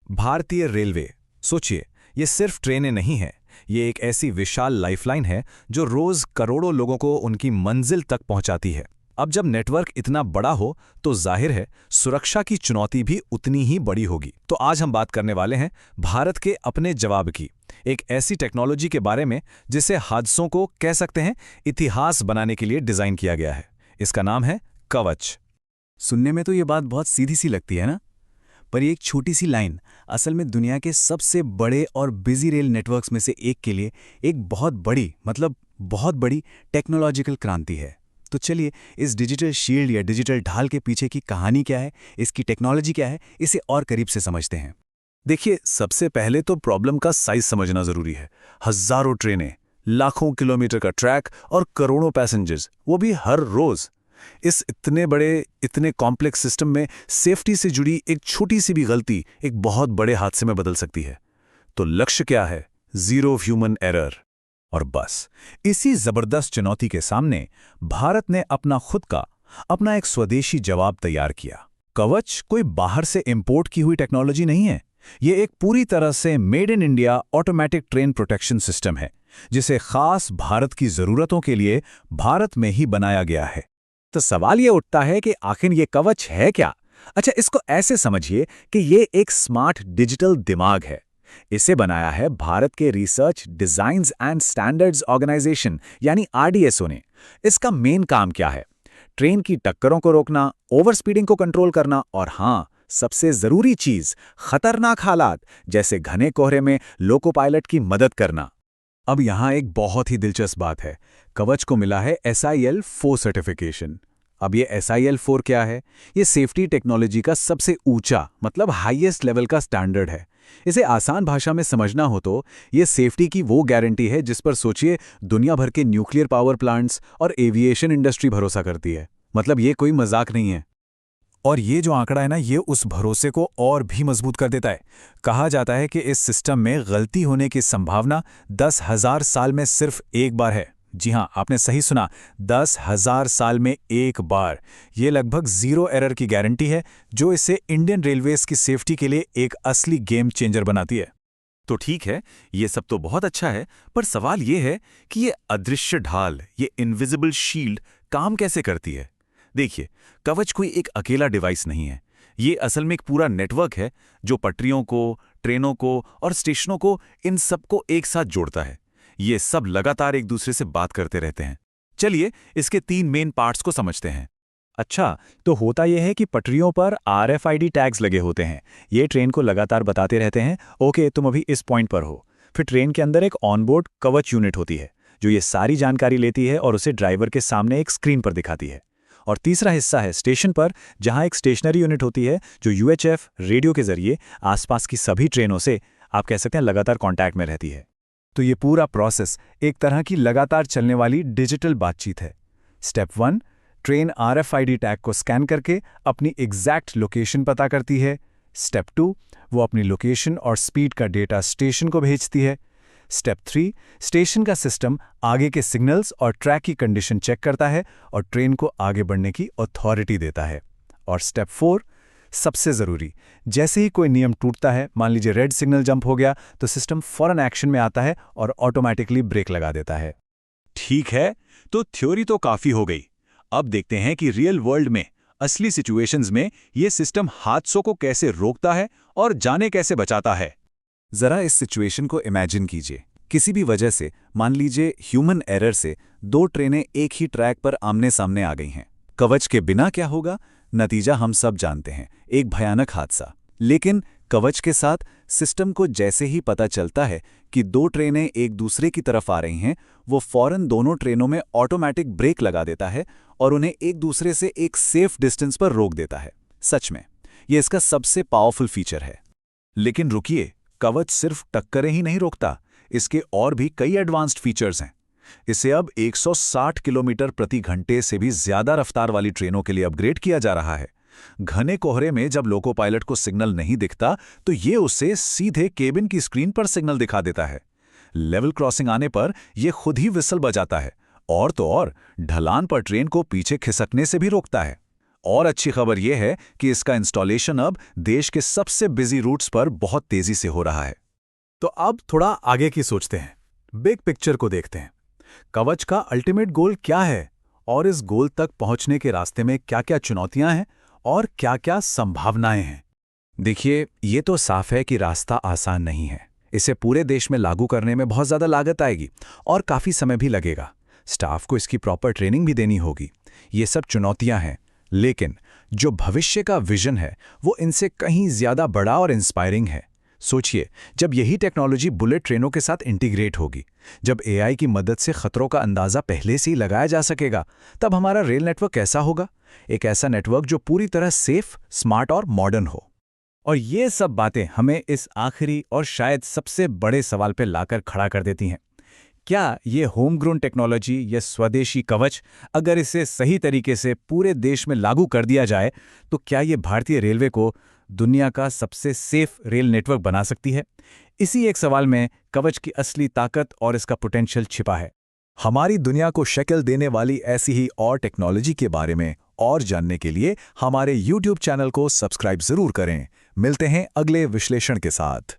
भारतीय रेलवे। सोचिए, ये सिर्फ ट्रेनें नहीं हैं, ये एक ऐसी विशाल लाइफलाइन है जो रोज करोड़ों लोगों को उनकी मंजिल तक पहुंचाती है। अब जब नेटवर्क इतना बड़ा हो तो जाहिर है सुरक्षा की चुनौती भी उतनी ही बड़ी होगी। तो आज हम बात करने वाले हैं भारत के अपने जवाब की, एक ऐसी टेक्नोलॉजी के बारे में जिसे हादसों को कह सकते हैं इतिहास बनाने के लिए डिजाइन किया गया है। इसका नाम है कवच। सुनने में तो ये बात बहुत सीधी सी लगती है ना, पर ये एक छोटी सी लाइन असल में दुनिया के सबसे बड़े और बिजी रेल नेटवर्क्स में से एक के लिए एक बहुत बड़ी टेक्नोलॉजिकल क्रांति है। तो चलिए इस डिजिटल शील्ड या डिजिटल ढाल के पीछे की कहानी क्या है, इसकी टेक्नोलॉजी क्या है, इसे और करीब से समझते हैं। देखिए, सबसे पहले तो प्रॉब्लम का साइज समझना जरूरी है। हजारों ट्रेनें, लाखों किलोमीटर का ट्रैक और करोड़ों पैसेंजर्स, वो भी हर रोज। इस इतने बड़े, इतने कॉम्प्लेक्स सिस्टम में सेफ्टी से जुड़ी एक छोटी सी भी गलती एक बहुत बड़े हादसे में बदल सकती है। तो लक्ष्य क्या है? Zero human error. और बस इसी जबरदस्त चुनौती के सामने भारत ने अपना एक स्वदेशी जवाब तैयार किया। कवच कोई बाहर से इंपोर्ट की हुई टेक्नोलॉजी नहीं है, ये एक पूरी तरह से made in India automatic train protection system है, जिसे खास भारत की जरूरतों के लिए भारत में ही बनाया गया है। तो सवाल ये उठता है कि आखिर ये कवच है क्या? अच्छा, इसको ऐसे समझिए कि ये एक स्मार्ट डिजिटल दिमाग है। इसे बनाया है भारत के research, designs and standards organisation यानी आरडीएसओ ने। इसका मेन काम क्या है? ट्रेन की टक्करों को रोकना, ओवर स्पीडिंग को कंट्रोल करना और हाँ, सबसे जरूरी चीज, खतरनाक हालात जैसे घने कोहरे में लोको पायलट की मदद करना। अब यहाँ एक बहुत ही दिलचस्प बात है, कवच को मिला है SIL 4 सर्टिफिकेशन। अब ये SIL 4 क्या है? ये सेफ्टी टेक्नोलॉजी का सबसे ऊंचा हाईएस्ट लेवल का स्टैंडर्ड है। इसे आसान भाषा में समझना हो तो ये सेफ्टी की वो गारंटी है जिस पर सोचिए दुनिया भर के न्यूक्लियर पावर प्लांट्स और एविएशन इंडस्ट्री भरोसा करती है। मतलब ये कोई मजाक नहीं है। और ये जो आंकड़ा है ना, ये उस भरोसे को और भी मजबूत कर देता है। कहा जाता है कि इस सिस्टम में गलती होने की संभावना 10,000 साल में सिर्फ एक बार है। जी हां, आपने सही सुना, 10,000 साल में एक बार। ये लगभग जीरो एरर की गारंटी है, जो इसे इंडियन रेलवेज की सेफ्टी के लिए एक असली गेम चेंजर बनाती है। तो ठीक है, ये सब तो बहुत अच्छा है, पर सवाल ये है कि ये अदृश्य ढाल, ये इनविजिबल शील्ड काम कैसे करती है? देखिए, कवच कोई एक अकेला डिवाइस नहीं है। ये असल में एक पूरा नेटवर्क है जो पटरियों को, ट्रेनों को और स्टेशनों को, इन सबको एक साथ जोड़ता है। ये सब लगातार एक दूसरे से बात करते रहते हैं। चलिए इसके 3 मेन पार्ट्स को समझते हैं। अच्छा, तो होता यह है कि पटरियों पर RFID टैग्स लगे होते हैं। ये ट्रेन को लगातार बताते रहते हैं, ओके तुम अभी इस पॉइंट पर हो। फिर ट्रेन के अंदर एक ऑनबोर्ड कवच यूनिट होती है जो ये सारी जानकारी लेती है और उसे ड्राइवर के सामने एक स्क्रीन पर दिखाती है। और तीसरा हिस्सा है स्टेशन पर, जहां एक स्टेशनरी यूनिट होती है जो UHF रेडियो के जरिए आसपास की सभी ट्रेनों से, आप कह सकते हैं, लगातार कांटेक्ट में रहती है। तो ये पूरा प्रोसेस एक तरह की लगातार चलने वाली डिजिटल बातचीत है। स्टेप 1, ट्रेन RFID टैग को स्कैन करके अपनी एग्जैक्ट लोकेशन पता करती है। स्टेप 2, वो अपनी लोकेशन और स्पीड का डेटा स्टेशन को भेजती है। स्टेप 3, स्टेशन का सिस्टम आगे के सिग्नल्स और ट्रैक की कंडीशन चेक करता है और ट्रेन को आगे बढ़ने की अथॉरिटी देता है। और स्टेप 4, सबसे जरूरी, जैसे ही कोई नियम टूटता है, मान लीजिए रेड सिग्नल जंप हो गया, तो सिस्टम फौरन एक्शन में आता है और ऑटोमेटिकली ब्रेक लगा देता है। ठीक है, तो थ्योरी तो काफी हो गई। अब देखते हैं कि रियल वर्ल्ड में, असली सिचुएशंस में ये सिस्टम हादसों को कैसे रोकता है और जाने कैसे बचाता है। जरा इस सिचुएशन को इमेजिन कीजिए। किसी भी वजह से, मान लीजिए ह्यूमन एरर से, 2 ट्रेनें एक ही ट्रैक पर आमने सामने आ गई हैं। कवच के बिना क्या होगा? नतीजा हम सब जानते हैं, एक भयानक हादसा। लेकिन कवच के साथ सिस्टम को जैसे ही पता चलता है कि 2 ट्रेनें एक दूसरे की तरफ आ रही हैं, वो फौरन दोनों ट्रेनों में ऑटोमेटिक ब्रेक लगा देता है और उन्हें एक दूसरे से एक सेफ डिस्टेंस पर रोक देता है। सच में ये इसका सबसे पावरफुल फीचर है। लेकिन रुकिए, कवच सिर्फ टक्करें ही नहीं रोकता, इसके और भी कई एडवांस्ड फीचर्स हैं। इसे अब 160 किलोमीटर प्रति घंटे से भी ज्यादा रफ्तार वाली ट्रेनों के लिए अपग्रेड किया जा रहा है। घने कोहरे में जब लोको पायलट को सिग्नल नहीं दिखता, तो ये उसे सीधे केबिन की स्क्रीन पर सिग्नल दिखा देता है। लेवल क्रॉसिंग आने पर यह खुद ही विसल बजाता है और तो और ढलान पर ट्रेन को पीछे खिसकने से भी रोकता है। और अच्छी खबर यह है कि इसका इंस्टॉलेशन अब देश के सबसे बिजी रूट्स पर बहुत तेजी से हो रहा है। तो अब थोड़ा आगे की सोचते हैं, बिग पिक्चर को देखते हैं। कवच का अल्टीमेट गोल क्या है और इस गोल तक पहुंचने के रास्ते में क्या-क्या चुनौतियां हैं और क्या-क्या संभावनाएं हैं। देखिए, ये तो साफ है कि रास्ता आसान नहीं है। इसे पूरे देश में लागू करने में बहुत ज़्यादा लागत आएगी और काफ़ी समय भी लगेगा। स्टाफ को इसकी प्रॉपर ट्रेनिंग भी देनी होगी। ये सब चुनौतियां हैं, लेकिन जो भविष्य का विजन है वो इनसे कहीं ज़्यादा बड़ा और इंस्पायरिंग है। सोचिए, जब यही टेक्नोलॉजी बुलेट ट्रेनों के साथ इंटीग्रेट होगी, जब एआई की मदद से खतरों का अंदाज़ा पहले से ही लगाया जा सकेगा, तब हमारा रेल नेटवर्क कैसा होगा? एक ऐसा नेटवर्क जो पूरी तरह सेफ, स्मार्ट और मॉडर्न हो। और ये सब बातें हमें इस आखिरी और शायद सबसे बड़े सवाल पर लाकर खड़ा कर देती हैं। क्या ये होम ग्रोन टेक्नोलॉजी या स्वदेशी कवच, अगर इसे सही तरीके से पूरे देश में लागू कर दिया जाए, तो क्या ये भारतीय रेलवे को दुनिया का सबसे सेफ रेल नेटवर्क बना सकती है? इसी एक सवाल में कवच की असली ताकत और इसका पोटेंशियल छिपा है। हमारी दुनिया को शक्ल देने वाली ऐसी ही और टेक्नोलॉजी के बारे में और जानने के लिए हमारे YouTube चैनल को सब्सक्राइब जरूर करें। मिलते हैं अगले विश्लेषण के साथ।